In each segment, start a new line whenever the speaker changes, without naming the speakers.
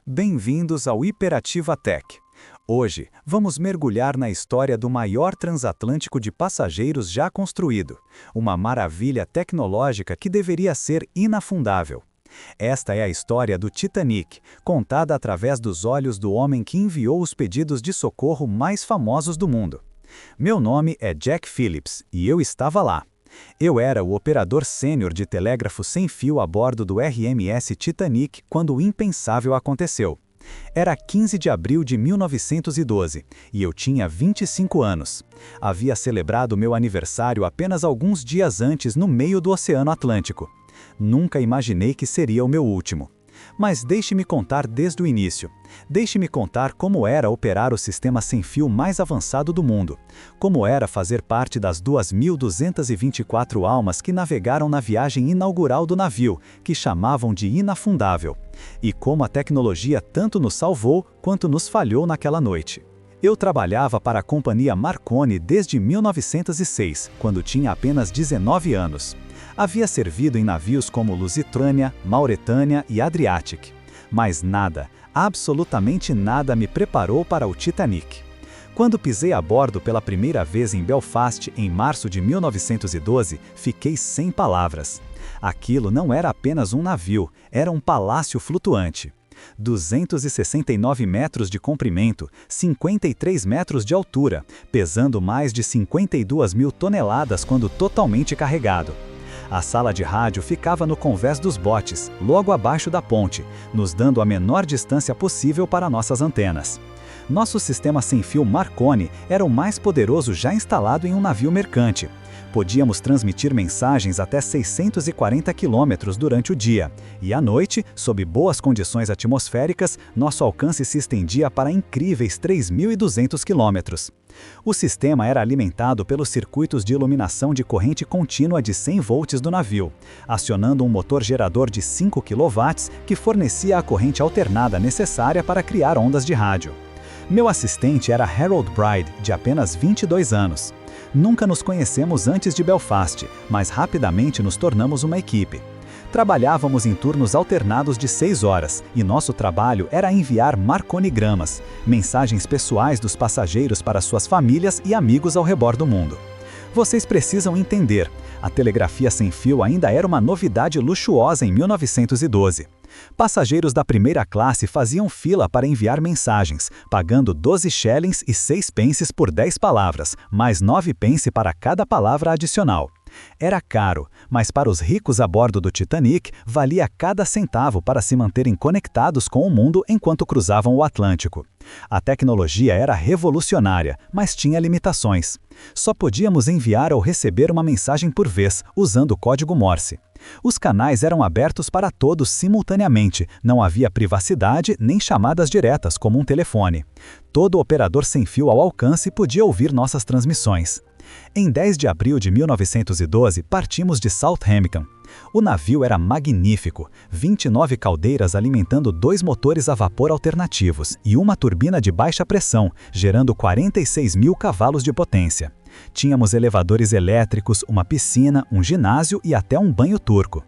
Bem-vindos ao Hiperativa Tech. Hoje, vamos mergulhar na história do maior transatlântico de passageiros já construído, uma maravilha tecnológica que deveria ser inafundável. Esta é a história do Titanic, contada através dos olhos do homem que enviou os pedidos de socorro mais famosos do mundo. Meu nome é Jack Phillips e eu estava lá. Eu era o operador sênior de telégrafo sem fio a bordo do RMS Titanic quando o impensável aconteceu. Era 15 de abril de 1912 e eu tinha 25 anos. Havia celebrado meu aniversário apenas alguns dias antes no meio do Oceano Atlântico. Nunca imaginei que seria o meu último. Mas deixe-me contar desde o início. Deixe-me contar como era operar o sistema sem fio mais avançado do mundo. Como era fazer parte das 2.224 almas que navegaram na viagem inaugural do navio, que chamavam de inafundável. E como a tecnologia tanto nos salvou quanto nos falhou naquela noite. Eu trabalhava para a companhia Marconi desde 1906, quando tinha apenas 19 anos. Havia servido em navios como Lusitânia, Mauretânia e Adriatic. Mas nada, absolutamente nada me preparou para o Titanic. Quando pisei a bordo pela primeira vez em Belfast, em março de 1912, fiquei sem palavras. Aquilo não era apenas um navio, era um palácio flutuante. 269 metros de comprimento, 53 metros de altura, pesando mais de 52 mil toneladas quando totalmente carregado. A sala de rádio ficava no convés dos botes, logo abaixo da ponte, nos dando a menor distância possível para nossas antenas. Nosso sistema sem fio Marconi era o mais poderoso já instalado em um navio mercante. Podíamos transmitir mensagens até 640 km durante o dia, e à noite, sob boas condições atmosféricas, nosso alcance se estendia para incríveis 3.200 km. O sistema era alimentado pelos circuitos de iluminação de corrente contínua de 100 volts do navio, acionando um motor gerador de 5 kW que fornecia a corrente alternada necessária para criar ondas de rádio. Meu assistente era Harold Bride, de apenas 22 anos. Nunca nos conhecemos antes de Belfast, mas rapidamente nos tornamos uma equipe. Trabalhávamos em turnos alternados de 6 horas, e nosso trabalho era enviar marconigramas, mensagens pessoais dos passageiros para suas famílias e amigos ao redor do mundo. Vocês precisam entender, a telegrafia sem fio ainda era uma novidade luxuosa em 1912. Passageiros da primeira classe faziam fila para enviar mensagens, pagando 12 shillings e 6 pences por 10 palavras, mais 9 pence para cada palavra adicional. Era caro, mas para os ricos a bordo do Titanic, valia cada centavo para se manterem conectados com o mundo enquanto cruzavam o Atlântico. A tecnologia era revolucionária, mas tinha limitações. Só podíamos enviar ou receber uma mensagem por vez, usando o código Morse. Os canais eram abertos para todos simultaneamente, não havia privacidade nem chamadas diretas como um telefone. Todo operador sem fio ao alcance podia ouvir nossas transmissões. Em 10 de abril de 1912, partimos de Southampton. O navio era magnífico, 29 caldeiras alimentando 2 motores a vapor alternativos e uma turbina de baixa pressão, gerando 46 mil cavalos de potência. Tínhamos elevadores elétricos, uma piscina, um ginásio e até um banho turco.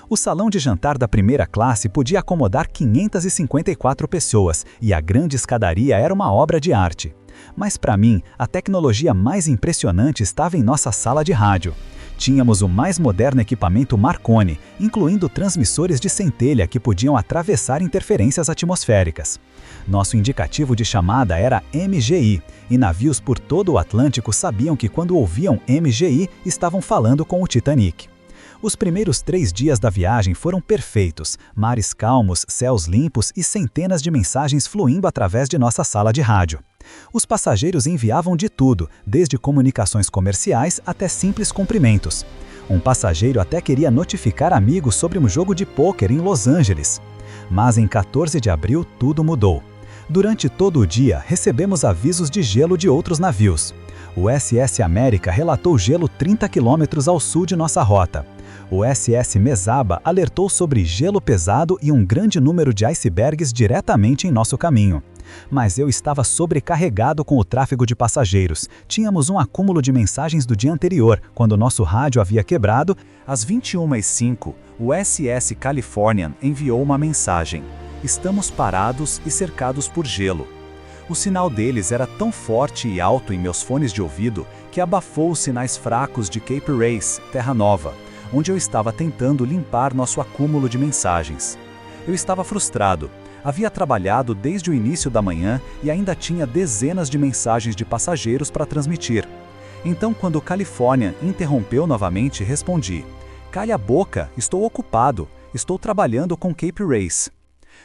O salão de jantar da primeira classe podia acomodar 554 pessoas e a grande escadaria era uma obra de arte. Mas para mim, a tecnologia mais impressionante estava em nossa sala de rádio. Tínhamos o mais moderno equipamento Marconi, incluindo transmissores de centelha que podiam atravessar interferências atmosféricas. Nosso indicativo de chamada era MGI, e navios por todo o Atlântico sabiam que quando ouviam MGI, estavam falando com o Titanic. Os primeiros 3 dias da viagem foram perfeitos, mares calmos, céus limpos e centenas de mensagens fluindo através de nossa sala de rádio. Os passageiros enviavam de tudo, desde comunicações comerciais até simples cumprimentos. Um passageiro até queria notificar amigos sobre um jogo de pôquer em Los Angeles. Mas em 14 de abril tudo mudou. Durante todo o dia, recebemos avisos de gelo de outros navios. O SS América relatou gelo 30 km ao sul de nossa rota. O SS Mesaba alertou sobre gelo pesado e um grande número de icebergs diretamente em nosso caminho. Mas eu estava sobrecarregado com o tráfego de passageiros. Tínhamos um acúmulo de mensagens do dia anterior, quando nosso rádio havia quebrado. Às 21h05, o SS Californian enviou uma mensagem. Estamos parados e cercados por gelo. O sinal deles era tão forte e alto em meus fones de ouvido que abafou os sinais fracos de Cape Race, Terra Nova, onde eu estava tentando limpar nosso acúmulo de mensagens. Eu estava frustrado. Havia trabalhado desde o início da manhã e ainda tinha dezenas de mensagens de passageiros para transmitir. Então, quando o Californian interrompeu novamente, respondi: "Calha a boca, estou ocupado, estou trabalhando com Cape Race."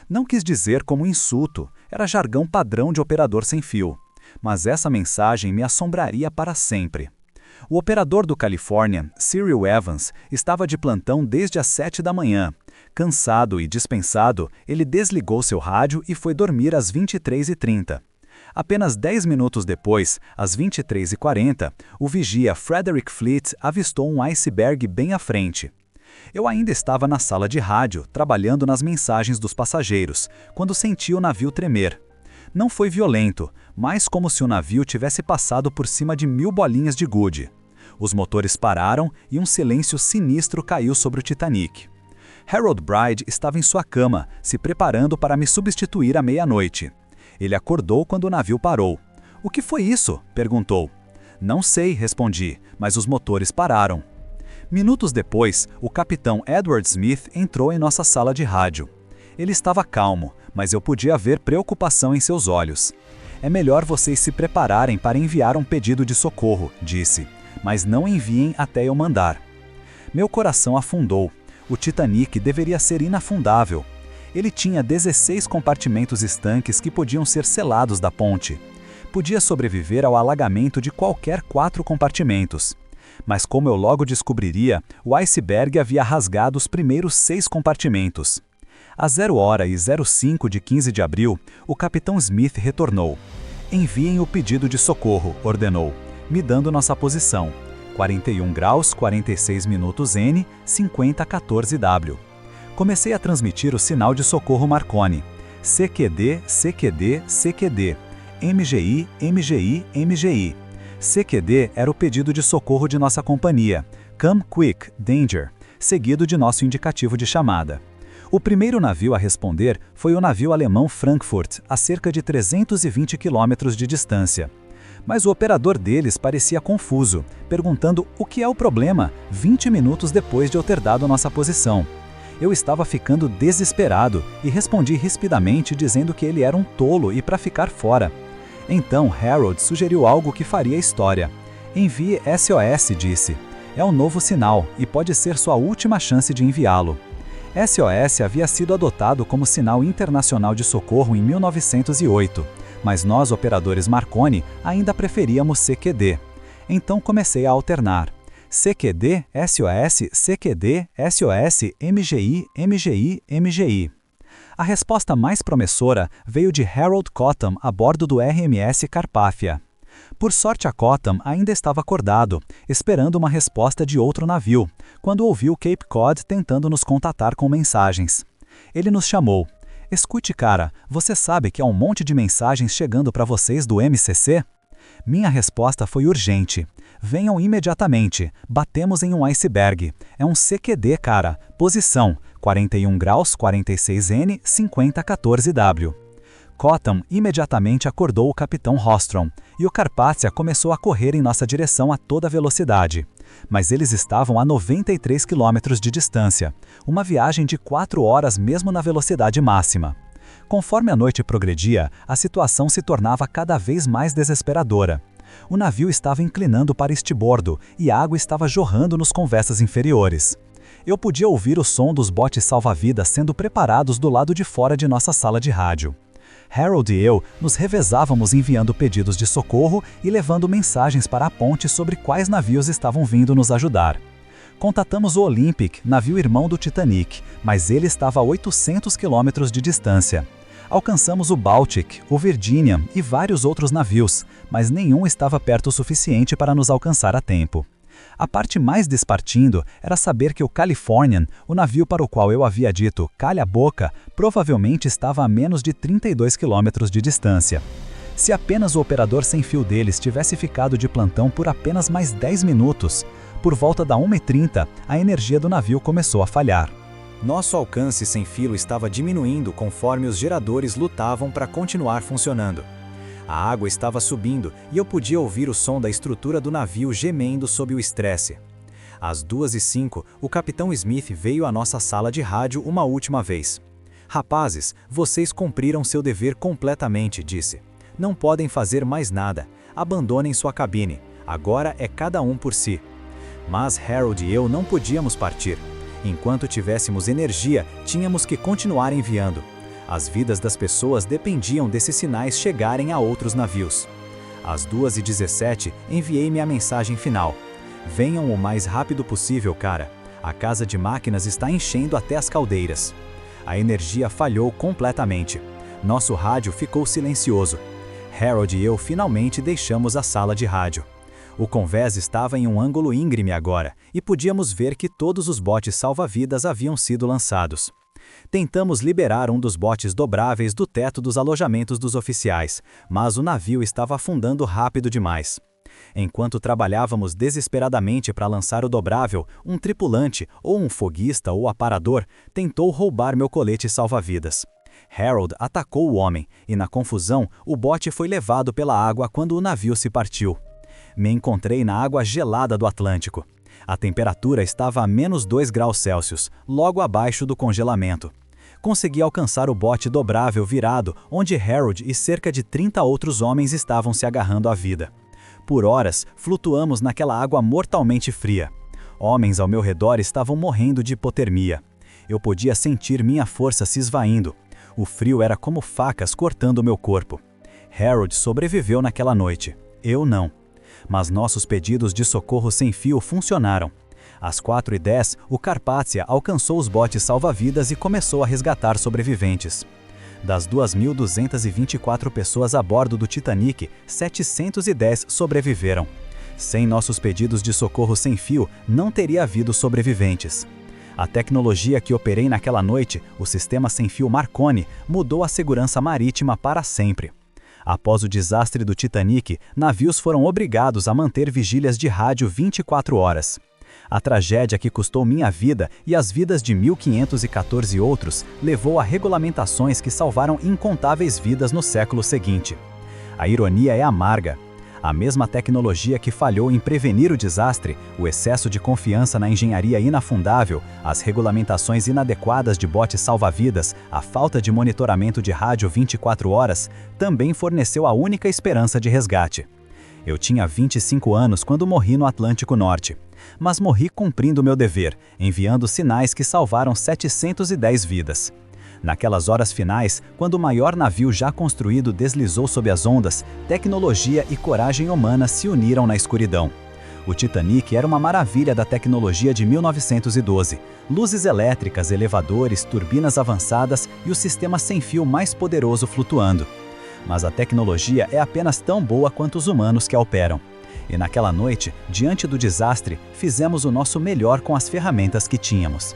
Não quis dizer como insulto, era jargão padrão de operador sem fio. Mas essa mensagem me assombraria para sempre. O operador do Californian, Cyril Evans, estava de plantão desde as 7 da manhã. Cansado e dispensado, ele desligou seu rádio e foi dormir às 23h30. Apenas 10 minutos depois, às 23h40, o vigia Frederick Fleet avistou um iceberg bem à frente. Eu ainda estava na sala de rádio, trabalhando nas mensagens dos passageiros, quando senti o navio tremer. Não foi violento, mas como se o navio tivesse passado por cima de 1000 bolinhas de gude. Os motores pararam e um silêncio sinistro caiu sobre o Titanic. Harold Bride estava em sua cama, se preparando para me substituir à meia-noite. Ele acordou quando o navio parou. "O que foi isso?" perguntou. "Não sei", respondi, "mas os motores pararam." Minutos depois, o capitão Edward Smith entrou em nossa sala de rádio. Ele estava calmo, mas eu podia ver preocupação em seus olhos. "É melhor vocês se prepararem para enviar um pedido de socorro", disse, "mas não enviem até eu mandar." Meu coração afundou. O Titanic deveria ser inafundável. Ele tinha 16 compartimentos estanques que podiam ser selados da ponte. Podia sobreviver ao alagamento de qualquer 4 compartimentos. Mas como eu logo descobriria, o iceberg havia rasgado os primeiros 6 compartimentos. Às 0h05 de 15 de abril, o capitão Smith retornou. "Enviem o pedido de socorro", ordenou, me dando nossa posição. 41 graus, 46 minutos N, 5014W. Comecei a transmitir o sinal de socorro Marconi. CQD, CQD, CQD. MGI, MGI, MGI. CQD era o pedido de socorro de nossa companhia, Come Quick, Danger, seguido de nosso indicativo de chamada. O primeiro navio a responder foi o navio alemão Frankfurt, a cerca de 320 quilômetros de distância. Mas o operador deles parecia confuso, perguntando o que é o problema, 20 minutos depois de eu ter dado nossa posição. Eu estava ficando desesperado e respondi rispidamente dizendo que ele era um tolo e para ficar fora. Então Harold sugeriu algo que faria história. "Envie SOS", disse. "É um novo sinal e pode ser sua última chance de enviá-lo." SOS havia sido adotado como sinal internacional de socorro em 1908, mas nós, operadores Marconi, ainda preferíamos CQD. Então comecei a alternar. CQD, SOS, CQD, SOS, MGI, MGI, MGI. A resposta mais promissora veio de Harold Cottam a bordo do RMS Carpathia. Por sorte, a Cottam ainda estava acordado, esperando uma resposta de outro navio, quando ouviu Cape Cod tentando nos contatar com mensagens. Ele nos chamou. "Escute, cara, você sabe que há um monte de mensagens chegando para vocês do MCC?" Minha resposta foi urgente. "Venham imediatamente, batemos em um iceberg. É um CQD, cara. Posição, 41 graus, 46 N, 5014W. Cottam imediatamente acordou o capitão Rostrom, e o Carpathia começou a correr em nossa direção a toda velocidade. Mas eles estavam a 93 quilômetros de distância, uma viagem de 4 horas mesmo na velocidade máxima. Conforme a noite progredia, a situação se tornava cada vez mais desesperadora. O navio estava inclinando para estribordo e a água estava jorrando nos conversas inferiores. Eu podia ouvir o som dos botes salva-vidas sendo preparados do lado de fora de nossa sala de rádio. Harold e eu nos revezávamos enviando pedidos de socorro e levando mensagens para a ponte sobre quais navios estavam vindo nos ajudar. Contatamos o Olympic, navio irmão do Titanic, mas ele estava a 800 quilômetros de distância. Alcançamos o Baltic, o Virginia e vários outros navios, mas nenhum estava perto o suficiente para nos alcançar a tempo. A parte mais despartindo era saber que o Californian, o navio para o qual eu havia dito "calha a boca", provavelmente estava a menos de 32 quilômetros de distância. Se apenas o operador sem fio deles tivesse ficado de plantão por apenas mais 10 minutos, por volta da 1h30, a energia do navio começou a falhar. Nosso alcance sem fio estava diminuindo conforme os geradores lutavam para continuar funcionando. A água estava subindo e eu podia ouvir o som da estrutura do navio gemendo sob o estresse. Às 2h05, o capitão Smith veio à nossa sala de rádio uma última vez. "Rapazes, vocês cumpriram seu dever completamente", disse. "Não podem fazer mais nada. Abandonem sua cabine. Agora é cada um por si." Mas Harold e eu não podíamos partir. Enquanto tivéssemos energia, tínhamos que continuar enviando. As vidas das pessoas dependiam desses sinais chegarem a outros navios. Às 2h17, enviei minha mensagem final. "Venham o mais rápido possível, cara. A casa de máquinas está enchendo até as caldeiras." A energia falhou completamente. Nosso rádio ficou silencioso. Harold e eu finalmente deixamos a sala de rádio. O convés estava em um ângulo íngreme agora, e podíamos ver que todos os botes salva-vidas haviam sido lançados. Tentamos liberar um dos botes dobráveis do teto dos alojamentos dos oficiais, mas o navio estava afundando rápido demais. Enquanto trabalhávamos desesperadamente para lançar o dobrável, um tripulante, ou um foguista ou aparador, tentou roubar meu colete salva-vidas. Harold atacou o homem, e na confusão, o bote foi levado pela água quando o navio se partiu. Me encontrei na água gelada do Atlântico. A temperatura estava a -2 °C, logo abaixo do congelamento. Consegui alcançar o bote dobrável virado, onde Harold e cerca de 30 outros homens estavam se agarrando à vida. Por horas, flutuamos naquela água mortalmente fria. Homens ao meu redor estavam morrendo de hipotermia. Eu podia sentir minha força se esvaindo. O frio era como facas cortando meu corpo. Harold sobreviveu naquela noite. Eu não. Mas nossos pedidos de socorro sem fio funcionaram. Às 4h10, o Carpathia alcançou os botes salva-vidas e começou a resgatar sobreviventes. Das 2.224 pessoas a bordo do Titanic, 710 sobreviveram. Sem nossos pedidos de socorro sem fio, não teria havido sobreviventes. A tecnologia que operei naquela noite, o sistema sem fio Marconi, mudou a segurança marítima para sempre. Após o desastre do Titanic, navios foram obrigados a manter vigílias de rádio 24 horas. A tragédia que custou minha vida e as vidas de 1.514 outros levou a regulamentações que salvaram incontáveis vidas no século seguinte. A ironia é amarga. A mesma tecnologia que falhou em prevenir o desastre, o excesso de confiança na engenharia inafundável, as regulamentações inadequadas de botes salva-vidas, a falta de monitoramento de rádio 24 horas, também forneceu a única esperança de resgate. Eu tinha 25 anos quando morri no Atlântico Norte, mas morri cumprindo meu dever, enviando sinais que salvaram 710 vidas. Naquelas horas finais, quando o maior navio já construído deslizou sob as ondas, tecnologia e coragem humana se uniram na escuridão. O Titanic era uma maravilha da tecnologia de 1912. Luzes elétricas, elevadores, turbinas avançadas e o sistema sem fio mais poderoso flutuando. Mas a tecnologia é apenas tão boa quanto os humanos que a operam. E naquela noite, diante do desastre, fizemos o nosso melhor com as ferramentas que tínhamos.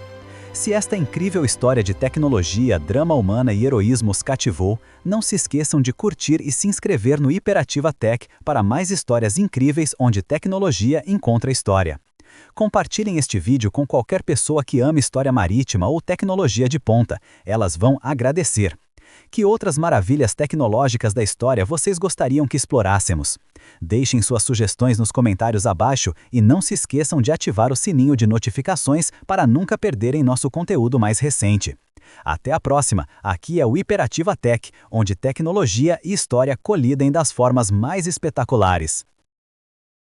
Se esta incrível história de tecnologia, drama humana e heroísmo os cativou, não se esqueçam de curtir e se inscrever no Hiperativa Tech para mais histórias incríveis onde tecnologia encontra história. Compartilhem este vídeo com qualquer pessoa que ama história marítima ou tecnologia de ponta, elas vão agradecer. Que outras maravilhas tecnológicas da história vocês gostariam que explorássemos? Deixem suas sugestões nos comentários abaixo e não se esqueçam de ativar o sininho de notificações para nunca perderem nosso conteúdo mais recente. Até a próxima, aqui é o Hiperativa Tech, onde tecnologia e história colidem das formas mais espetaculares.